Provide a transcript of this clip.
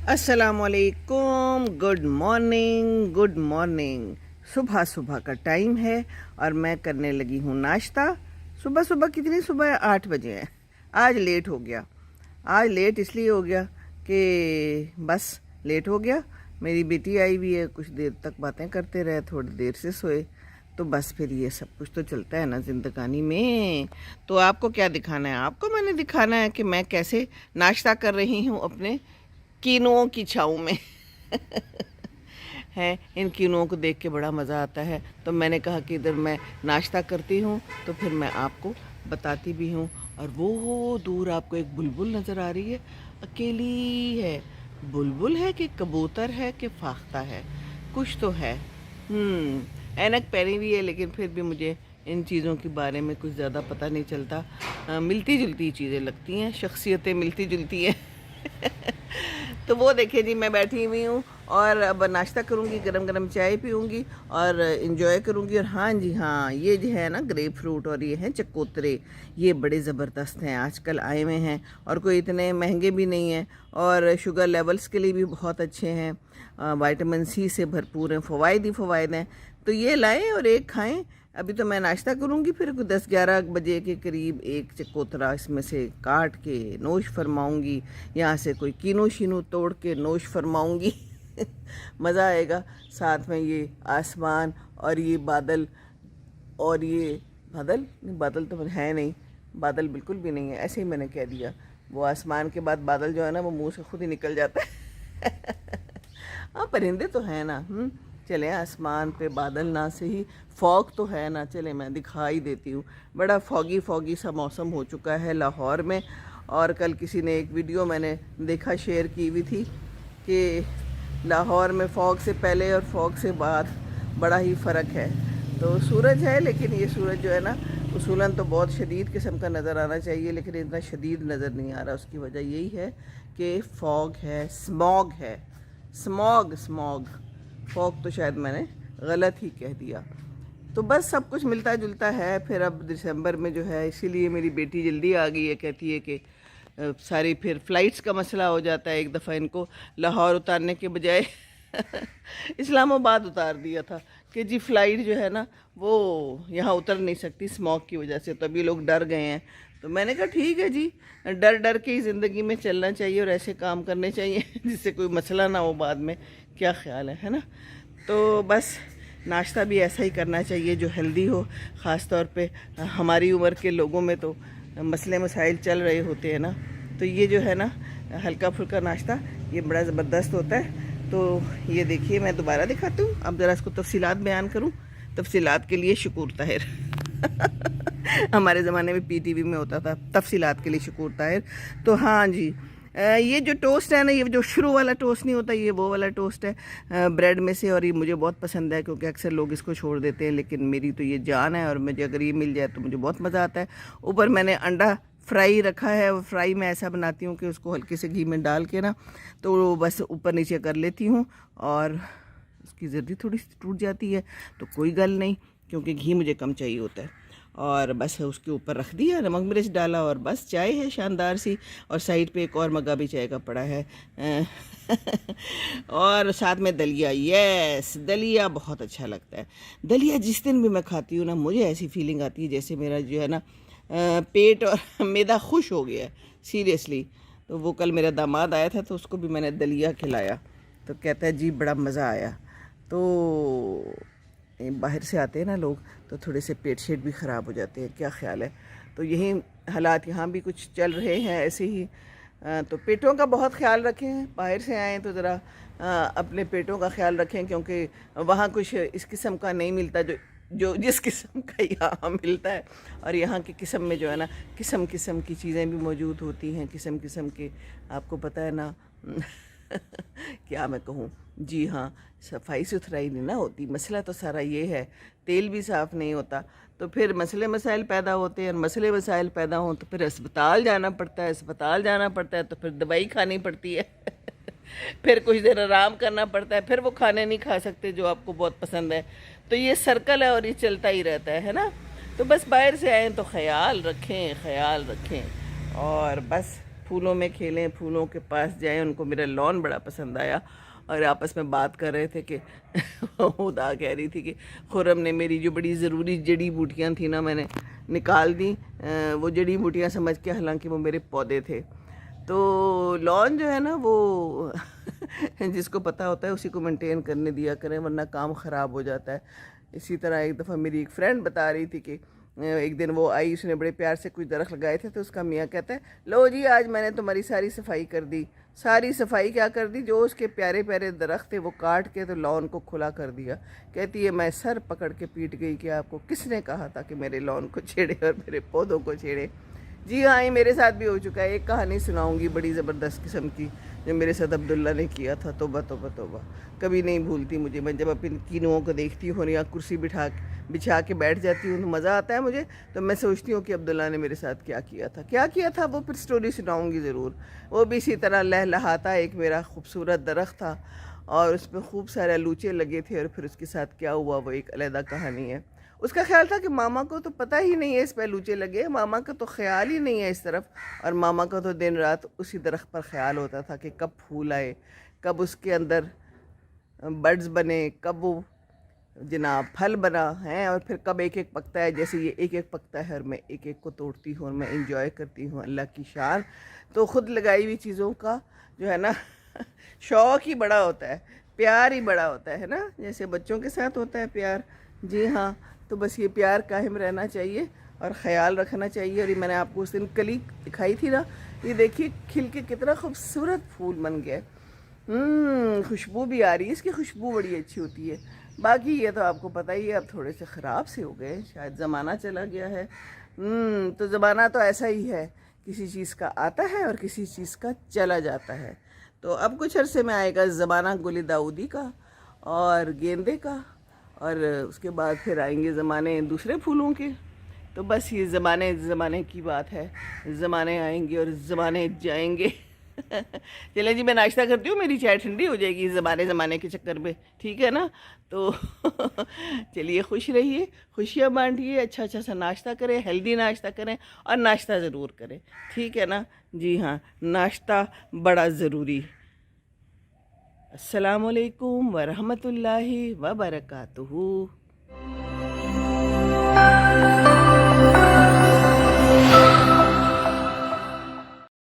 अस्सलामुअलैकुम, good morning, good morning. सुबह सुबह का टाइम है और मैं करने लगी हूँ नाश्ता। सुबह सुबह कितनी सुबह है? 8 बजे है। आज लेट हो गया। आज लेट इसलिए हो गया कि बस लेट हो गया। मेरी बेटी आई हुई है, कुछ देर तक बातें करते रहे, थोड़ी देर से सोए, तो बस फिर ये सब कुछ तो चलता है ना ज़िंदगानी में। तो आपको क्या दिखाना है? आपको मैंने दिखाना है कि मैं कैसे नाश्ता कर रही हूँ अपने कीनुओं की छाँव में। है, इन कीनुओं को देख के बड़ा मज़ा आता है, तो मैंने कहा कि इधर मैं नाश्ता करती हूँ तो फिर मैं आपको बताती भी हूँ। और वो दूर आपको एक बुलबुल नज़र आ रही है, अकेली है। बुलबुल है कि कबूतर है कि फाख्ता है, कुछ तो है। ऐनक पहनी हुई है, लेकिन फिर भी मुझे इन चीज़ों के बारे में कुछ ज़्यादा पता नहीं चलता। मिलती जुलती चीज़ें लगती हैं, शख्सियतें मिलती जुलती हैं। तो वो देखिए जी, मैं बैठी हुई हूँ और अब नाश्ता करूँगी, गरम गरम चाय पीऊँगी और इन्जॉय करूँगी। और हाँ जी हाँ, ये जो है ना ग्रेप फ्रूट और ये हैं चकोतरे, ये बड़े ज़बरदस्त हैं, आजकल आए हुए हैं और कोई इतने महंगे भी नहीं हैं और शुगर लेवल्स के लिए भी बहुत अच्छे हैं। विटामिन सी से भरपूर हैं, फ़वाइद ही फ़वाइद हैं। तो ये लाएँ और एक खाएँ। अभी तो मैं नाश्ता करूँगी, फिर 10-11 बजे के करीब एक चकोतरा इसमें से काट के नोश फरमाऊँगी, यहाँ से कोई कीनू शीनू तोड़ के नोश फरमाऊँगी। मज़ा आएगा। साथ में ये आसमान और ये बादल, और ये बादल नहीं, बादल तो है नहीं, बादल बिल्कुल भी नहीं है, ऐसे ही मैंने कह दिया। वो आसमान के बाद बादल जो है ना, वो मुंह से खुद ही निकल जाता है। हाँ, परिंदे तो हैं ना। चले, आसमान पे बादल ना से ही फॉग तो है ना। चले, मैं दिखाई देती हूँ। बड़ा फॉगी फॉगी सा मौसम हो चुका है लाहौर में। और कल किसी ने एक वीडियो मैंने देखा, शेयर की हुई थी कि लाहौर में फ़ॉग से पहले और फॉग से बाद बड़ा ही फ़र्क है। तो सूरज है, लेकिन ये सूरज जो है ना, उसूलन तो बहुत शदीद किस्म का नज़र आना चाहिए, लेकिन इतना शदीद नज़र नहीं आ रहा। उसकी वजह यही है कि फ़ॉग है, स्मॉग है, स्मॉग स्मॉग। फॉग तो शायद मैंने गलत ही कह दिया। तो बस सब कुछ मिलता जुलता है। फिर अब दिसंबर में जो है, इसीलिए मेरी बेटी जल्दी आ गई है, कहती है कि सारी फिर फ़्लाइट्स का मसला हो जाता है। एक दफ़ा इनको लाहौर उतारने के बजाय इस्लामाबाद उतार दिया था कि जी फ़्लाइट जो है ना वो यहाँ उतर नहीं सकती स्मॉग की वजह से, तो अभी लोग डर गए हैं। तो मैंने कहा ठीक है जी, डर डर के ही ज़िंदगी में चलना चाहिए और ऐसे काम करने चाहिए जिससे कोई मसला ना हो बाद में। क्या ख्याल है ना? तो बस नाश्ता भी ऐसा ही करना चाहिए जो हेल्दी हो। ख़ास तौर पे हमारी उम्र के लोगों में तो मसले मसाइल चल रहे होते हैं ना, तो ये जो है ना हल्का फुल्का नाश्ता ये बड़ा ज़बरदस्त होता है। तो ये देखिए, मैं दोबारा दिखाती हूँ। अब ज़रा इसको तफसीलात बयान करूँ। तफसीलात के लिए शकूर ताहिर। हमारे ज़माने में पीटीवी में होता था, तफसीलात के लिए शकूर ताहिर। तो हाँ जी, ये जो टोस्ट है ना, ये जो शुरू वाला टोस्ट नहीं होता, ये वो वाला टोस्ट है ब्रेड में से, और ये मुझे बहुत पसंद है क्योंकि अक्सर लोग इसको छोड़ देते हैं, लेकिन मेरी तो ये जान है और मुझे अगर ये मिल जाए तो मुझे बहुत मज़ा आता है। ऊपर मैंने अंडा फ्राई रखा है, और फ्राई मैं ऐसा बनाती हूँ कि उसको हल्के से घी में डाल के ना, तो बस ऊपर नीचे कर लेती हूँ और उसकी जर्दी थोड़ी सी टूट जाती है तो कोई गल नहीं, क्योंकि घी मुझे कम चाहिए होता है। और बस उसके ऊपर रख दिया, नमक मिर्च डाला और बस चाय है शानदार सी। और साइड पे एक और मग्गा भी चाय का पड़ा है। और साथ में दलिया। यस, दलिया बहुत अच्छा लगता है। दलिया जिस दिन भी मैं खाती हूँ ना, मुझे ऐसी फीलिंग आती है जैसे मेरा जो है ना पेट और मैदा खुश हो गया है, सीरियसली। तो वो कल मेरा दामाद आया था तो उसको भी मैंने दलिया खिलाया, तो कहता है जी बड़ा मज़ा आया। तो बाहर से आते हैं ना लोग, तो थोड़े से पेट शेट भी ख़राब हो जाते हैं। क्या ख्याल है? तो यही हालात यहाँ भी कुछ चल रहे हैं ऐसे ही। तो पेटों का बहुत ख्याल रखें। बाहर से आएँ तो ज़रा अपने पेटों का ख्याल रखें, क्योंकि वहाँ कुछ इस किस्म का नहीं मिलता जो जिस किस्म का यहाँ मिलता है। और यहाँ की किस्म में जो है ना, किस्म किस्म की चीज़ें भी मौजूद होती हैं, किस्म किस्म के, आपको पता है ना। क्या मैं कहूँ, जी हाँ, सफाई सुथराई नहीं ना होती। मसला तो सारा ये है, तेल भी साफ़ नहीं होता, तो फिर मसले मसाइल पैदा होते हैं। और मसले मसाइल पैदा हों तो फिर अस्पताल जाना पड़ता है, अस्पताल जाना पड़ता है तो फिर दवाई खानी पड़ती है। फिर कुछ देर आराम करना पड़ता है, फिर वो खाने नहीं खा सकते जो आपको बहुत पसंद है। तो ये सर्कल है और ये चलता ही रहता है ना। तो बस बाहर से आएँ तो ख्याल रखें, ख्याल रखें। और बस फूलों में खेलें, फूलों के पास जाएं। उनको मेरा लॉन बड़ा पसंद आया और आपस में बात कर रहे थे कि खुदा कह रही थी कि खुरम ने मेरी जो बड़ी ज़रूरी जड़ी बूटियाँ थी ना, मैंने निकाल दी। वो जड़ी बूटियाँ समझ के, हालांकि वो मेरे पौधे थे। तो लॉन जो है ना वो जिसको पता होता है उसी को मेंटेन करने दिया करें, वरना काम ख़राब हो जाता है। इसी तरह एक दफ़ा मेरी एक फ्रेंड बता रही थी कि एक दिन वो आई, उसने बड़े प्यार से कुछ दरख्त लगाए थे, तो उसका मियाँ कहता है, लो जी आज मैंने तुम्हारी सारी सफाई कर दी। सारी सफाई क्या कर दी, जो उसके प्यारे प्यारे दरख्त थे वो काट के तो लॉन को खुला कर दिया। कहती है मैं सर पकड़ के पीट गई कि आपको किसने कहा था कि मेरे लॉन को छेड़े और मेरे पौधों को छेड़े। जी हाँ, ये मेरे साथ भी हो चुका है। एक कहानी सुनाऊंगी बड़ी ज़बरदस्त किस्म की, जो मेरे साथ अब्दुल्ला ने किया था। तौबा तौबा तौबा, कभी नहीं भूलती मुझे। मैं जब अपनी कीनुओं को देखती हूँ या कुर्सी बिछा के बैठ जाती हूँ तो मज़ा आता है मुझे। तो मैं सोचती हूँ कि अब्दुल्ला ने मेरे साथ क्या किया था। वो फिर स्टोरी सुनाऊंगी ज़रूर। वो भी इसी तरह लहलहाता एक मेरा खूबसूरत दरख्त था और उस पर खूब सारे लूचे लगे थे, और फिर उसके साथ क्या हुआ वो एक अलग कहानी है। उसका ख्याल था कि मामा को तो पता ही नहीं है इस पर लूचे लगे, मामा का तो ख्याल ही नहीं है इस तरफ। और मामा का तो दिन रात उसी दरख्त पर ख्याल होता था कि कब फूल आए, कब उसके अंदर बड्स बने, कब वो जनाब फल बना है, और फिर कब एक एक पकता है। जैसे ये एक एक पकता है और मैं एक एक को तोड़ती हूँ और मैं इंजॉय करती हूँ। अल्लाह की शान। तो ख़ुद लगाई हुई चीज़ों का जो है ना शौक़ ही बड़ा होता है, प्यार ही बड़ा होता है ना, जैसे बच्चों के साथ होता है प्यार। जी हाँ, तो बस ये प्यार कायम रहना चाहिए और ख़याल रखना चाहिए। और ये मैंने आपको उस दिन कली दिखाई थी ना, ये देखिए खिल के कितना खूबसूरत फूल बन गया। खुशबू भी आ रही है, इसकी खुशबू बड़ी अच्छी होती है। बाकी ये तो आपको पता ही है, अब थोड़े से ख़राब से हो गए, शायद ज़माना चला गया है। तो ज़माना तो ऐसा ही है, किसी चीज़ का आता है और किसी चीज़ का चला जाता है। तो अब कुछ अरसे में आएगा ज़माना गुल दाऊदी का और गेंदे का, और उसके बाद फिर आएंगे ज़माने दूसरे फूलों के। तो बस ये ज़माने की बात है, ज़माने आएंगे और ज़माने जाएंगे। चलें जी, मैं नाश्ता करती हूँ, मेरी चाय ठंडी हो जाएगी ज़माने के चक्कर में, ठीक है ना। तो चलिए खुश रहिए, खुशियाँ बांटिए, अच्छा सा नाश्ता करें, हेल्दी नाश्ता करें और नाश्ता ज़रूर करें, ठीक है ना। जी हाँ, नाश्ता बड़ा ज़रूरी। अस्सलामुअलैकुम वरहमतुल्लाहि वबरकातुहू।